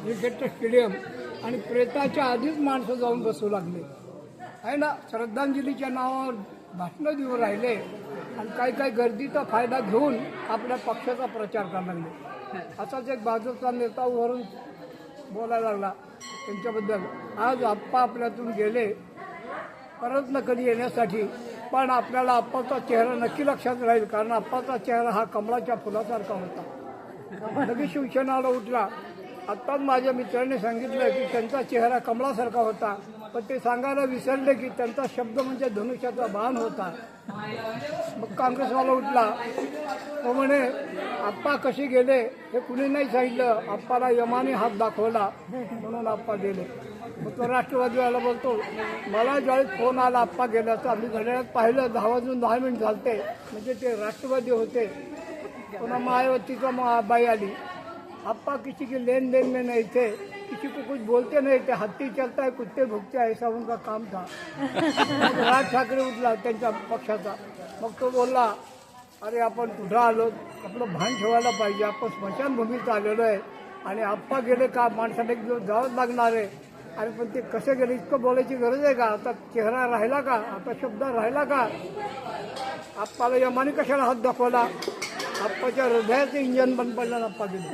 क्रिकेटचं स्टेडियम आणि प्रेताच्या आधीच माणसं जाऊन बसू लागले आहे ना. श्रद्धांजलीच्या नावावर भाषणं देऊ राहिले आणि काही गर्दीचा फायदा घेऊन आपल्या पक्षाचा प्रचार करायला लागले. असाच एक भाजपचा नेता वरून बोलायला लागला त्यांच्याबद्दल. आज आप्पा आपल्यातून गेले, परत न कधी येण्यासाठी, पण आपल्याला आप्पाचा चेहरा नक्की लक्षात राहील, कारण आप्पाचा चेहरा हा कमळाच्या फुलासारखा होता. लगेच शिवसेनाला उठला. आत्ताच माझ्या मित्राने सांगितलं की त्यांचा चेहरा कमळासारखा होता, पण ते सांगायला विसरले की त्यांचा शब्द म्हणजे धनुष्याचा बाण होता. मग काँग्रेसवाला उठला. तो म्हणे आप्पा कसे गेले हे कुणी नाही सांगितलं, आप्पाला यमाने हात दाखवला म्हणून आप्पा गेले. मग तो राष्ट्रवादीवाला बोलतो, मला ज्यावेळेस फोन आला आप्पा गेल्याचा, मी घड्याळात पाहिलं 10 वाजून 10 मिनिट झालते, म्हणजे ते राष्ट्रवादी होते. पुन्हा मायावतीचा मग बाई आली, आप्पा किसी की लेन देन में नहीं थे, किसी को कुछ बोलते नहीं थे, हत्ती चलता है कुत्ते भुकते है, ऐसा उनका काम था. राज ठाकरे उठला त्यांच्या पक्षाचा. मग तो बोलला, अरे आपण कुठं आलो, आपलं भान ठेवायला पाहिजे, आपण स्मशानभूमीत आलेलो आहे आणि आप्पा गेले का माणसाला एक दिवस जावंच लागणार आहे. आणि पण ते कसे गेले इतकं बोलायची गरज आहे का? आता चेहरा राहिला का? आता शब्द राहिला का? आप्पाला यमाने कशाला हात दाखवला? आप्पाच्या हृदयाचं इंजन बंद पडलं, आप्पा गेले.